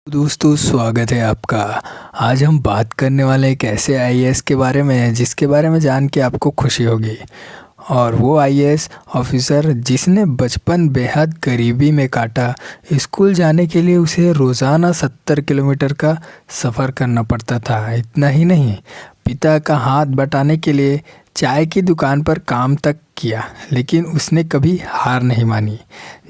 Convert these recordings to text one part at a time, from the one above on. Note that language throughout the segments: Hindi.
दोस्तों स्वागत है आपका। आज हम बात करने वाले एक ऐसे आईएएस के बारे में जिसके बारे में जान के आपको खुशी होगी। और वो आईएएस ऑफिसर जिसने बचपन बेहद गरीबी में काटा। स्कूल जाने के लिए उसे रोज़ाना 70 किलोमीटर का सफ़र करना पड़ता था। इतना ही नहीं, पिता का हाथ बटाने के लिए चाय की दुकान पर काम तक किया, लेकिन उसने कभी हार नहीं मानी।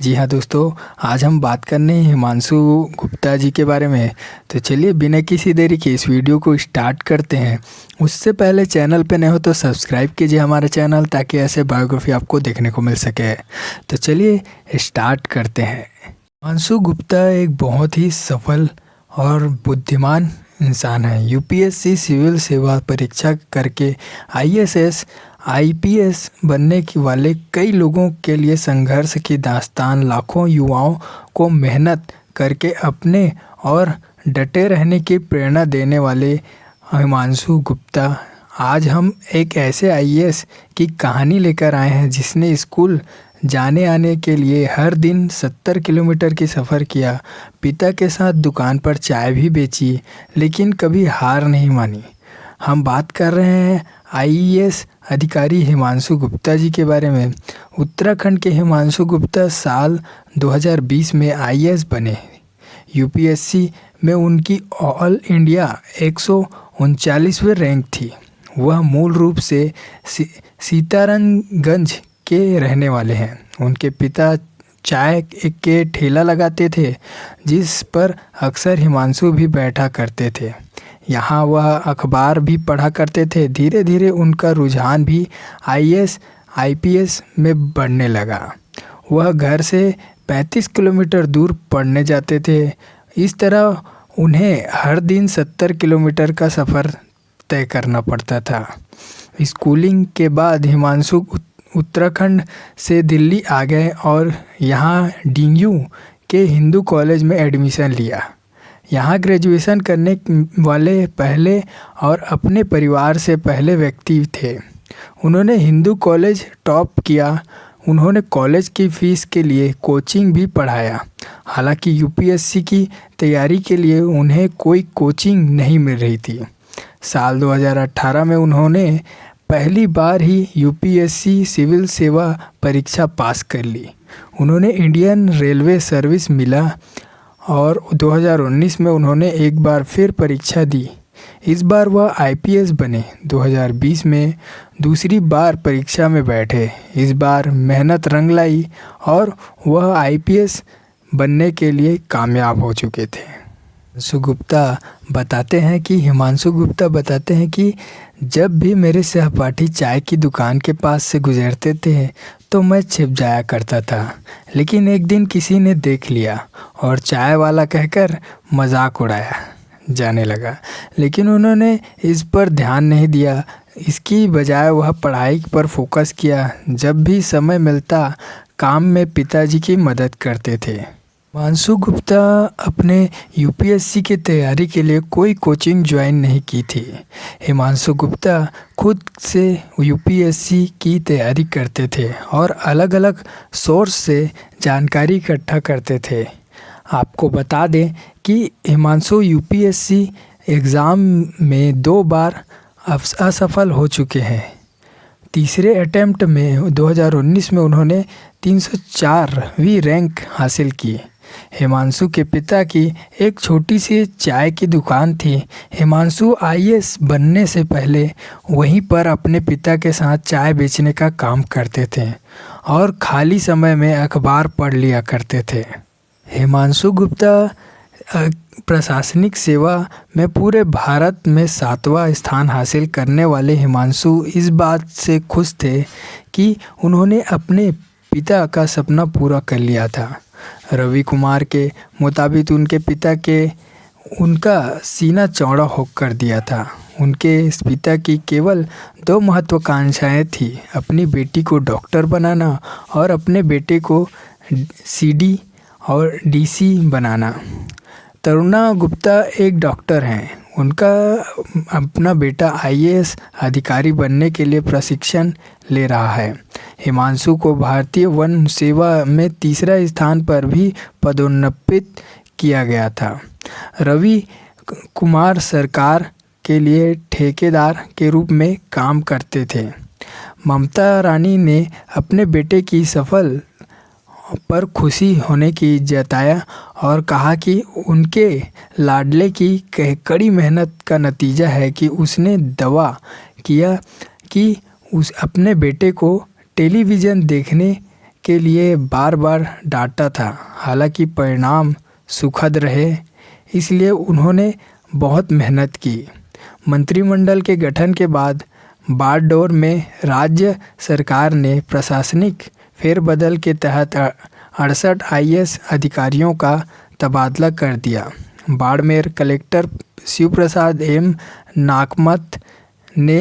जी हाँ दोस्तों, आज हम बात करने हैं हिमांशु गुप्ता जी के बारे में। तो चलिए बिना किसी देरी के इस वीडियो को स्टार्ट करते हैं। उससे पहले चैनल पे नए हो तो सब्सक्राइब कीजिए हमारा चैनल, ताकि ऐसे बायोग्राफी आपको देखने को मिल सके। तो चलिए स्टार्ट करते हैं। हिमांशु गुप्ता एक बहुत ही सफल और बुद्धिमान इंसान है। यूपीएससी सिविल सेवा परीक्षा करके आईएएस आईपीएस बनने की वाले कई लोगों के लिए संघर्ष की दास्तान, लाखों युवाओं को मेहनत करके अपने और डटे रहने की प्रेरणा देने वाले हिमांशु गुप्ता। आज हम एक ऐसे आईएएस की कहानी लेकर आए हैं जिसने स्कूल जाने आने के लिए हर दिन 70 किलोमीटर की सफ़र किया, पिता के साथ दुकान पर चाय भी बेची, लेकिन कभी हार नहीं मानी। हम बात कर रहे हैं आईएएस अधिकारी हिमांशु गुप्ता जी के बारे में। उत्तराखंड के हिमांशु गुप्ता साल 2020 में आईएएस बने। यूपीएससी में उनकी ऑल इंडिया 139वें रैंक थी। वह मूल रूप से सीतारमगंज के रहने वाले हैं। उनके पिता चाय के ठेला लगाते थे, जिस पर अक्सर हिमांशु भी बैठा करते थे। यहाँ वह अखबार भी पढ़ा करते थे। धीरे धीरे उनका रुझान भी आईएएस आईपीएस में बढ़ने लगा। वह घर से 35 किलोमीटर दूर पढ़ने जाते थे। इस तरह उन्हें हर दिन 70 किलोमीटर का सफ़र तय करना पड़ता था। स्कूलिंग के बाद हिमांशु उत्तराखंड से दिल्ली आ गए और यहाँ डीयू के हिंदू कॉलेज में एडमिशन लिया। यहाँ ग्रेजुएशन करने वाले पहले और अपने परिवार से पहले व्यक्ति थे। उन्होंने हिंदू कॉलेज टॉप किया। उन्होंने कॉलेज की फ़ीस के लिए कोचिंग भी पढ़ाया। हालांकि यूपीएससी की तैयारी के लिए उन्हें कोई कोचिंग नहीं मिल रही थी। साल 2018 में उन्होंने पहली बार ही यूपीएससी सिविल सेवा परीक्षा पास कर ली। उन्होंने इंडियन रेलवे सर्विस मिला और 2019 में उन्होंने एक बार फिर परीक्षा दी। इस बार वह आईपीएस बने। 2020 में दूसरी बार परीक्षा में बैठे। इस बार मेहनत रंग लाई और वह आईपीएस बनने के लिए कामयाब हो चुके थे। हिमांशु गुप्ता बताते हैं कि जब भी मेरे सहपाठी चाय की दुकान के पास से गुजरते थे तो मैं छिप जाया करता था, लेकिन एक दिन किसी ने देख लिया और चाय वाला कहकर मजाक उड़ाया जाने लगा। लेकिन उन्होंने इस पर ध्यान नहीं दिया। इसकी बजाय वह पढ़ाई पर फोकस किया। जब भी समय मिलता काम में पिताजी की मदद करते थे। हिमांशु गुप्ता अपने यूपीएससी की तैयारी के लिए कोई कोचिंग ज्वाइन नहीं की थी। हिमांशु गुप्ता खुद से यूपीएससी की तैयारी करते थे और अलग अलग सोर्स से जानकारी इकट्ठा करते थे। आपको बता दें कि हिमांशु यूपीएससी एग्ज़ाम में 2 बार असफल हो चुके हैं। तीसरे अटेम्प्ट में 2019 में उन्होंने 304वीं रैंक हासिल की। हिमांशु के पिता की एक छोटी सी चाय की दुकान थी। हिमांशु आईएएस बनने से पहले वहीं पर अपने पिता के साथ चाय बेचने का काम करते थे और खाली समय में अखबार पढ़ लिया करते थे। हिमांशु गुप्ता प्रशासनिक सेवा में पूरे भारत में 7वां स्थान हासिल करने वाले हिमांशु इस बात से खुश थे कि उन्होंने अपने पिता का सपना पूरा कर लिया था। रवि कुमार के मुताबिक उनके पिता के उनका सीना चौड़ा होकर दिया था। उनके पिता की केवल 2 महत्वाकांक्षाएं थी, अपनी बेटी को डॉक्टर बनाना और अपने बेटे को सीडी और डीसी बनाना। तरुणा गुप्ता एक डॉक्टर हैं। उनका अपना बेटा आईएएस अधिकारी बनने के लिए प्रशिक्षण ले रहा है। हिमांशु को भारतीय वन सेवा में 3रा स्थान पर भी पदोन्नत किया गया था। रवि कुमार सरकार के लिए ठेकेदार के रूप में काम करते थे। ममता रानी ने अपने बेटे की सफल पर खुशी होने की जताया और कहा कि उनके लाडले की कड़ी मेहनत का नतीजा है कि उसने दावा किया कि उस अपने बेटे को टेलीविज़न देखने के लिए बार बार डांटा था। हालांकि परिणाम सुखद रहे, इसलिए उन्होंने बहुत मेहनत की। मंत्रिमंडल के गठन के बाद बारडोर में राज्य सरकार ने प्रशासनिक फेरबदल के तहत 68 IAS अधिकारियों का तबादला कर दिया। बाड़मेर कलेक्टर शिवप्रसाद एम नाकमत ने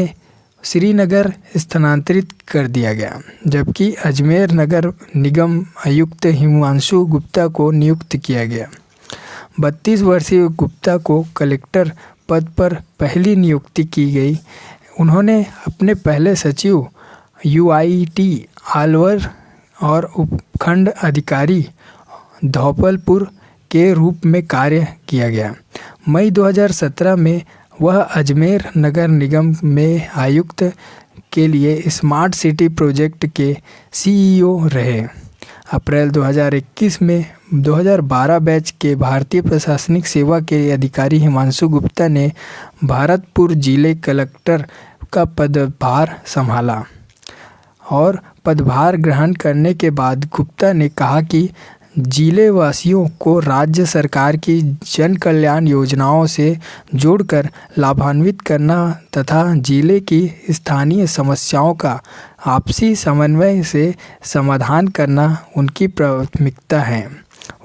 श्रीनगर स्थानांतरित कर दिया गया, जबकि अजमेर नगर निगम आयुक्त हिमांशु गुप्ता को नियुक्त किया गया। 32 वर्षीय गुप्ता को कलेक्टर पद पर पहली नियुक्ति की गई। उन्होंने अपने पहले सचिव UIT अलवर और उपखंड अधिकारी धौलपुर के रूप में कार्य किया गया। मई 2017 में वह अजमेर नगर निगम में आयुक्त के लिए स्मार्ट सिटी प्रोजेक्ट के CEO रहे। अप्रैल 2021 में 2012 बैच के भारतीय प्रशासनिक सेवा के अधिकारी हिमांशु गुप्ता ने भरतपुर जिले कलेक्टर का पदभार संभाला और पदभार ग्रहण करने के बाद गुप्ता ने कहा कि जिले वासियों को राज्य सरकार की जन कल्याण योजनाओं से जोड़कर लाभान्वित करना तथा जिले की स्थानीय समस्याओं का आपसी समन्वय से समाधान करना उनकी प्राथमिकता है।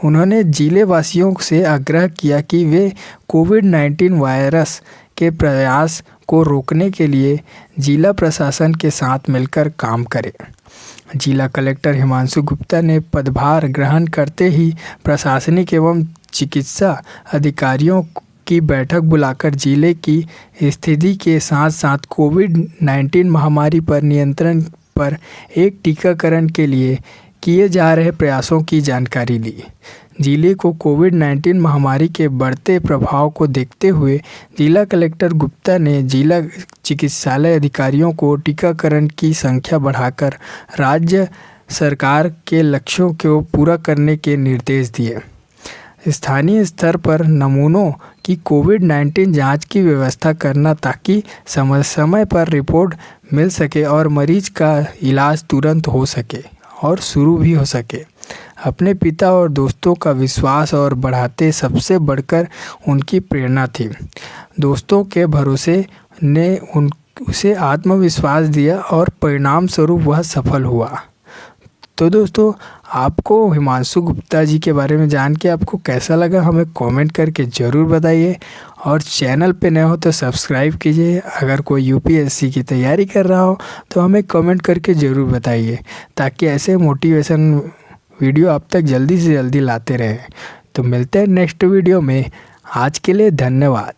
उन्होंने जिले वासियों से आग्रह किया कि वे कोविड-19 वायरस के प्रयास को रोकने के लिए जिला प्रशासन के साथ मिलकर काम करें। जिला कलेक्टर हिमांशु गुप्ता ने पदभार ग्रहण करते ही प्रशासनिक एवं चिकित्सा अधिकारियों की बैठक बुलाकर जिले की स्थिति के साथ साथ कोविड-19 महामारी पर नियंत्रण पर एक टीकाकरण के लिए किए जा रहे प्रयासों की जानकारी ली। जिले को कोविड-19 महामारी के बढ़ते प्रभाव को देखते हुए जिला कलेक्टर गुप्ता ने जिला चिकित्सालय अधिकारियों को टीकाकरण की संख्या बढ़ाकर राज्य सरकार के लक्ष्यों को पूरा करने के निर्देश दिए। स्थानीय स्तर पर नमूनों की कोविड-19 जांच की व्यवस्था करना ताकि समय पर रिपोर्ट मिल सके और मरीज का इलाज तुरंत हो सके और शुरू भी हो सके। अपने पिता और दोस्तों का विश्वास और बढ़ाते सबसे बढ़कर उनकी प्रेरणा थी। दोस्तों के भरोसे ने उसे आत्मविश्वास दिया और परिणाम स्वरूप वह सफल हुआ। तो दोस्तों, आपको हिमांशु गुप्ता जी के बारे में जान के आपको कैसा लगा हमें कमेंट करके ज़रूर बताइए और चैनल पे नए हो तो सब्सक्राइब कीजिए। अगर कोई UPSC की तैयारी कर रहा हो तो हमें कमेंट करके ज़रूर बताइए ताकि ऐसे मोटिवेशन वीडियो आप तक जल्दी से जल्दी लाते रहें। तो मिलते हैं नेक्स्ट वीडियो में। आज के लिए धन्यवाद।